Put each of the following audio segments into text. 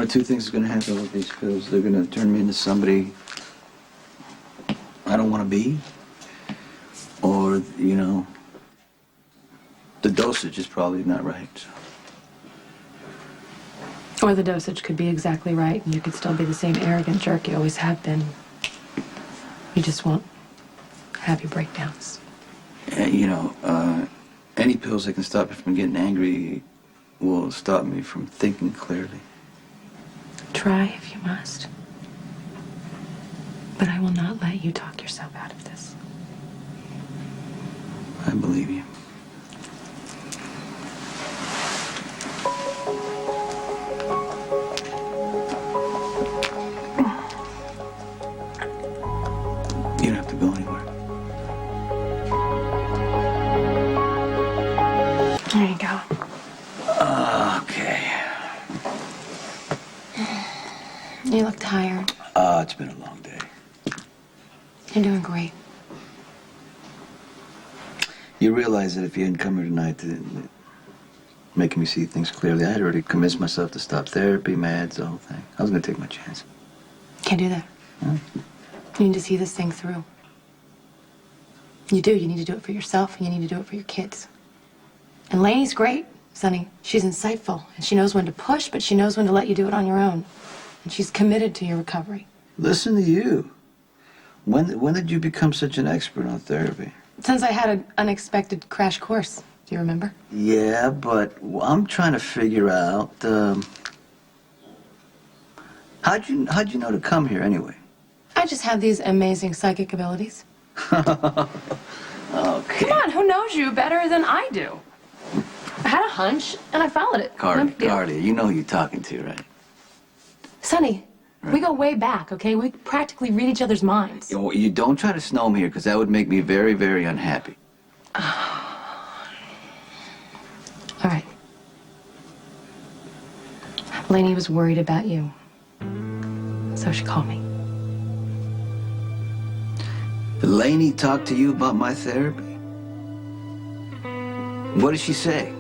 One of two things is going to happen with these pills. They're going to turn me into somebody I don't want to be. Or, you know, the dosage is probably not right. So. Or the dosage could be exactly right, and you could still be the same arrogant jerk you always have been. You just won't have your breakdowns. And, you know, any pills that can stop me from getting angry will stop me from thinking clearly. Try if you must. But I will not let you talk yourself out of this. I believe you. You don't have to go anywhere. There you go. Okay. You look tired. It's been a long day. You're doing great. You realize that if you hadn't come here tonight, making me see things clearly, I had already convinced myself to stop therapy, meds, the whole thing. I was going to take my chance. Can't do that. Huh? You need to see this thing through. You do. You need to do it for yourself, and you need to do it for your kids. And Lainey's great, Sonny. She's insightful, and she knows when to push, but she knows when to let you do it on your own. And she's committed to your recovery. Listen to you. When did you become such an expert on therapy? Since I had an unexpected crash course. Do you remember? Yeah, but I'm trying to figure out, how'd you know to come here anyway? I just have these amazing psychic abilities. Okay. Come on, who knows you better than I do? I had a hunch, and I followed it. No big deal. Cardi, you know who you're talking to, right? Sonny, we go way back, okay? We practically read each other's minds. You don't try to snow me here, because that would make me very, very unhappy. All right. Lainey was worried about you. So she called me. Lainey talked to you about my therapy? What did she say?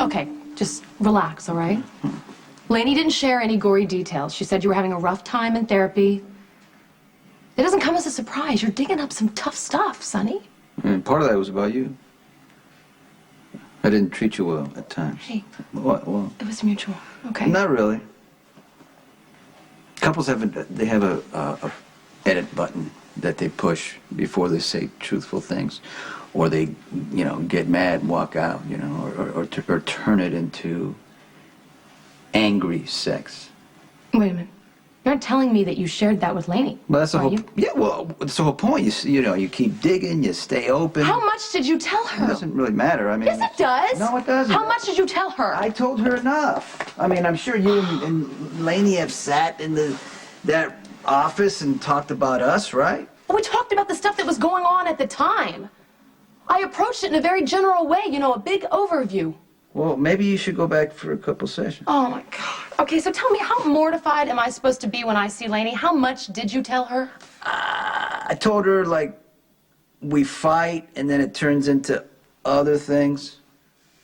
Okay, just relax, all right? Lainey didn't share any gory details. She said you were having a rough time in therapy. It doesn't come as a surprise. You're digging up some tough stuff, Sonny. And part of that was about you. I didn't treat you well at times. Hey. What? Well, it was mutual, okay? Not really. Couples have a edit button that they push before they say truthful things, or they, you know, get mad and walk out, you know, or turn it into angry sex. Wait a minute. You're not telling me that you shared that with Lainey. Well, that's the whole. You? Yeah, well, that's the whole point. You know, you keep digging, you stay open. How much did you tell her? It doesn't really matter. I mean. Yes, it does. No, it doesn't. How much did you tell her? I told her enough. I mean, I'm sure you and Lainey have sat in that office and talked about us, right? We talked about the stuff that was going on at the time. I approached it in a very general way, you know, a big overview. Well, maybe you should go back for a couple sessions. Oh, my God. Okay, so tell me, how mortified am I supposed to be when I see Lainey? How much did you tell her? I told her, like, we fight and then it turns into other things.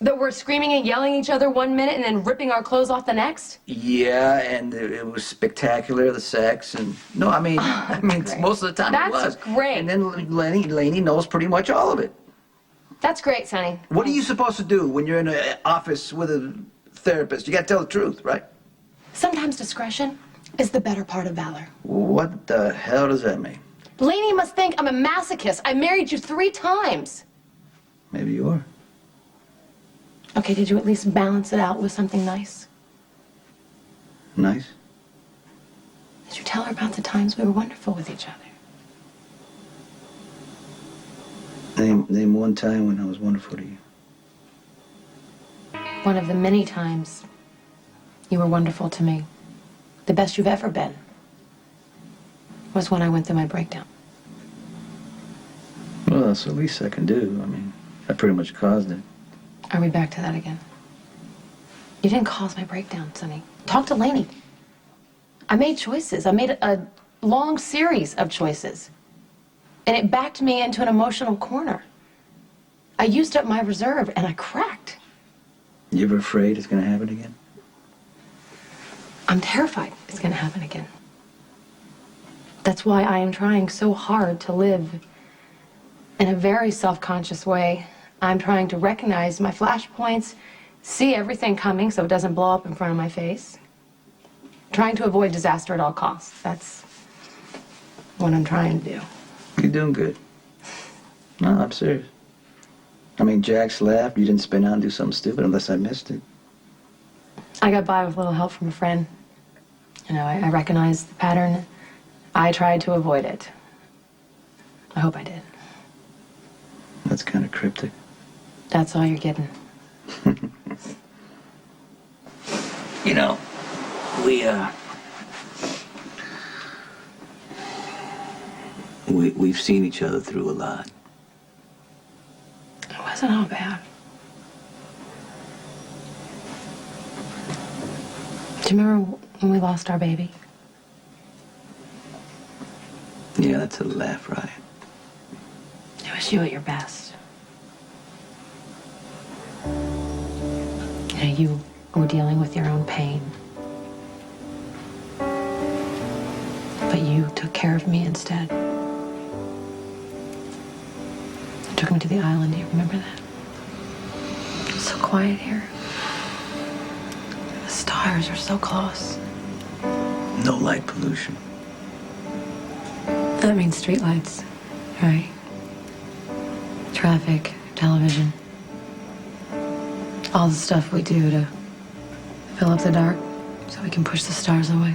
That we're screaming and yelling at each other one minute and then ripping our clothes off the next? Yeah, and it was spectacular, the sex, and no, I mean, most of the time it was. That's great. And then Lainey knows pretty much all of it. That's great, Sonny. What are you supposed to do when you're in an office with a therapist? You got to tell the truth, right? Sometimes discretion is the better part of valor. What the hell does that mean? Lainey must think I'm a masochist. I married you 3 times. Maybe you are. Okay, did you at least balance it out with something nice? Nice? Did you tell her about the times we were wonderful with each other? Name one time when I was wonderful to you. One of the many times you were wonderful to me. The best you've ever been was when I went through my breakdown. Well, that's the least I can do. I mean, I pretty much caused it. Are we back to that again? You didn't cause my breakdown, Sonny. Talk to Lainey. I made choices. I made a long series of choices. And it backed me into an emotional corner. I used up my reserve and I cracked. You ever afraid it's gonna happen again? I'm terrified it's going to happen again. That's why I am trying so hard to live in a very self-conscious way. I'm trying to recognize my flashpoints, see everything coming so it doesn't blow up in front of my face. Trying to avoid disaster at all costs. That's what I'm trying to do. You're doing good. No, I'm serious. I mean, Jack's laughed. You didn't spin out and do something stupid unless I missed it. I got by with a little help from a friend. You know, I recognized the pattern. I tried to avoid it. I hope I did. That's kind of cryptic. That's all you're getting. You know, we've seen each other through a lot. It wasn't all bad. Do you remember when we lost our baby? Yeah, that's a laugh riot. It was you at your best. You know, you were dealing with your own pain. But you took care of me instead. You took me to the island. Do you remember that? It's so quiet here. The stars are so close. No light pollution. That means streetlights, right? Traffic, television. All the stuff we do to fill up the dark so we can push the stars away.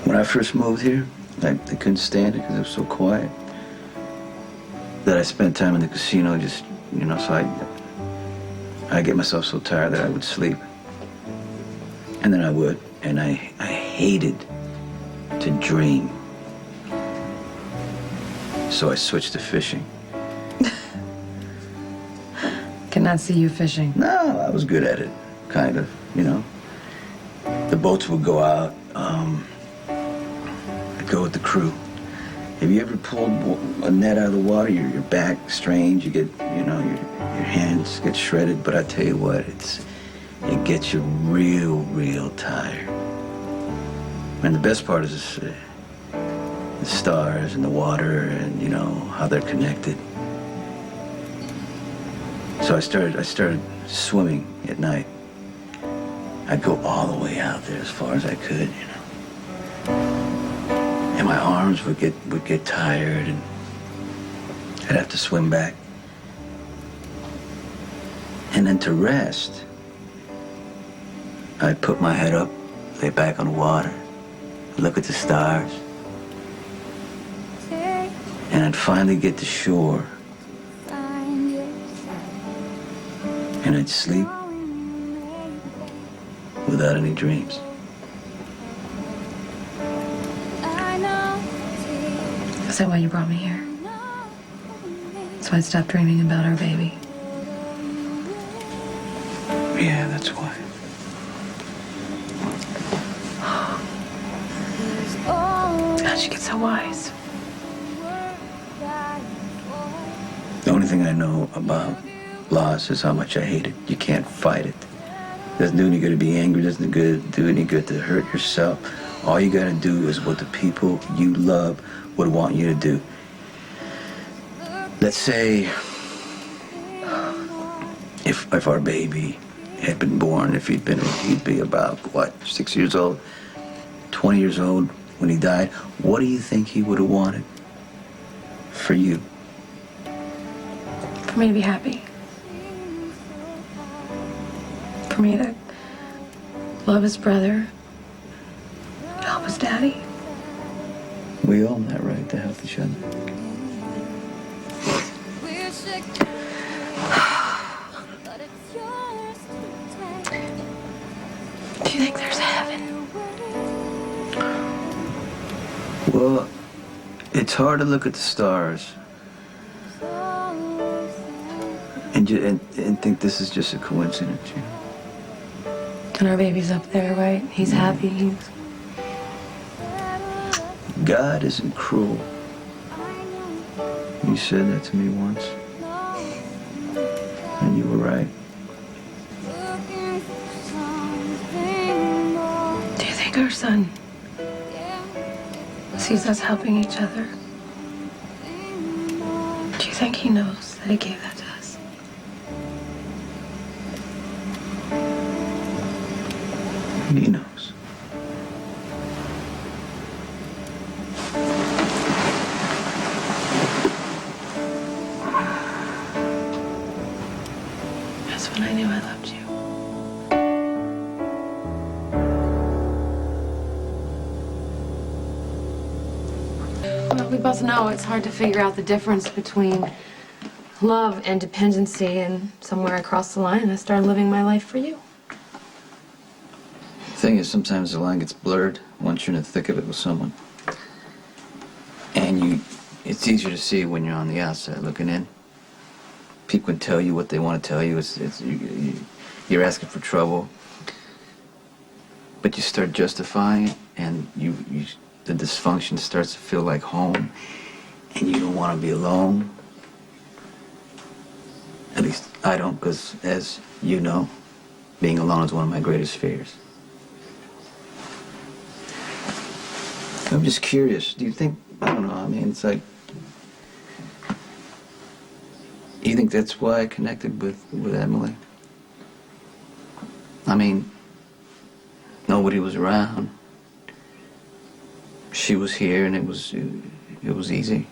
When I first moved here, I couldn't stand it because it was so quiet. That I spent time in the casino just, you know, so I get myself so tired that I would sleep. And then I would. And I hated to dream. So I switched to fishing. Cannot see you fishing. No, I was good at it, kind of, you know. The boats would go out. I'd go with the crew. Have you ever pulled a net out of the water? Your back strains, you get, you know, your hands get shredded. But I tell you what, it gets you real tired. And the best part is the stars and the water and, you know, how they're connected. So I started swimming at night. I'd go all the way out there as far as I could, you know. And my arms would get tired and I'd have to swim back. And then to rest, I'd put my head up, lay back on the water, look at the stars. And I'd finally get to shore. And I'd sleep without any dreams. Is that why you brought me here? So I'd stop dreaming about our baby. Yeah, that's why. How'd you get so wise? The only thing I know about loss is how much I hate it. You can't fight it. Doesn't do any good to be angry. Doesn't do any good to hurt yourself. All you gotta do is what the people you love would want you to do. Let's say if our baby had been born, he'd be about, what, 6 years old, 20 years old when he died. What do you think he would have wanted for you? For me to be happy. For me to love his brother, help his daddy. We all have that right to help each other. Do you think there's a heaven? Well, it's hard to look at the stars and think this is just a coincidence, you know? And our baby's up there, right? He's happy. God isn't cruel. You said that to me once. And you were right. Do you think our son sees us helping each other? Do you think he knows that he gave that to us? He knows. That's when I knew I loved you. Well, we both know it's hard to figure out the difference between love and dependency, and somewhere I crossed the line and I started living my life for you. The thing is, sometimes the line gets blurred once you're in the thick of it with someone. And it's easier to see when you're on the outside looking in. People can tell you what they want to tell you. You're asking for trouble. But you start justifying it, and the dysfunction starts to feel like home, and you don't want to be alone. At least I don't, because as you know, being alone is one of my greatest fears. I'm just curious, do you think, I don't know, I mean, it's like, you think that's why I connected with Emily? I mean, nobody was around. She was here, and it was easy.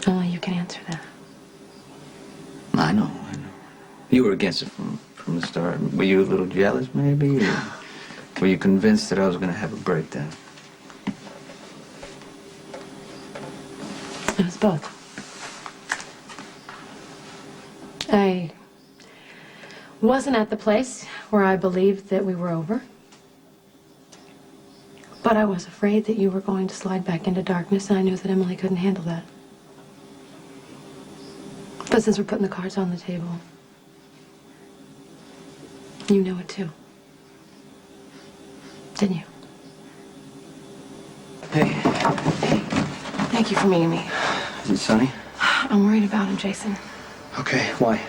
Only you can answer that. I know. You were against it from the start. Were you a little jealous, maybe? Or were you convinced that I was going to have a breakdown? It was both. I wasn't at the place where I believed that we were over. But I was afraid that you were going to slide back into darkness, and I knew that Emily couldn't handle that. But since we're putting the cards on the table, you know it too. Didn't you? Hey. Thank you for meeting me. Is it Sonny? I'm worried about him, Jason. Okay, why?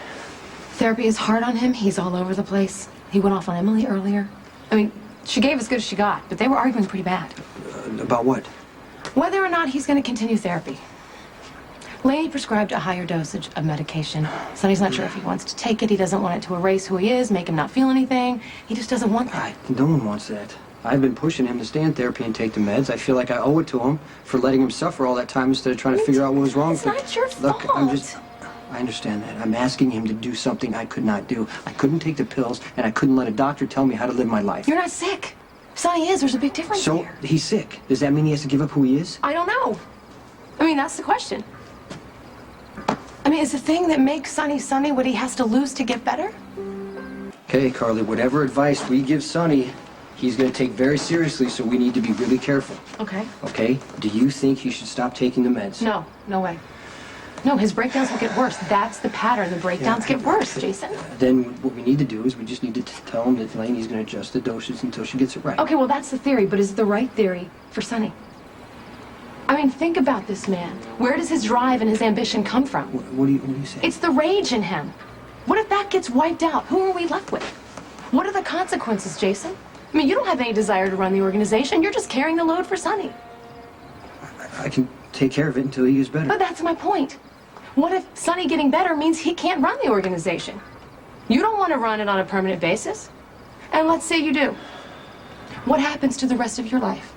Therapy is hard on him. He's all over the place. He went off on Emily earlier. I mean, she gave as good as she got, but they were arguing pretty bad. About what? Whether or not he's going to continue therapy. Lainey prescribed a higher dosage of medication. Sonny's not sure if he wants to take it. He doesn't want it to erase who he is, make him not feel anything. He just doesn't want that. No one wants that. I've been pushing him to stay in therapy and take the meds. I feel like I owe it to him for letting him suffer all that time instead of trying to figure out what was wrong with him. It's not your Look, fault. I understand that. I'm asking him to do something I could not do. I couldn't take the pills, and I couldn't let a doctor tell me how to live my life. You're not sick. Sonny is. There's a big difference So, here. he's sick. Does that mean he has to give up who he is? I don't know. I mean, that's the question. I mean, is the thing that makes Sonny Sonny what he has to lose to get better? Okay, Carly, whatever advice we give Sonny, he's going to take very seriously, so we need to be really careful. Okay. Okay? Do you think he should stop taking the meds? No, no way. No, his breakdowns will get worse. That's the pattern. The breakdowns get worse, Jason. Then what we need to do is we just need to tell him that Lainey's going to adjust the doses until she gets it right. Okay, well, that's the theory, but is it the right theory for Sonny? I mean, think about this man. Where does his drive and his ambition come from? What do you say? It's the rage in him. What if that gets wiped out? Who are we left with? What are the consequences, Jason? I mean, you don't have any desire to run the organization. You're just carrying the load for Sonny. I can take care of it until he gets better. But that's my point. What if Sonny getting better means he can't run the organization? You don't want to run it on a permanent basis. And let's say you do. What happens to the rest of your life?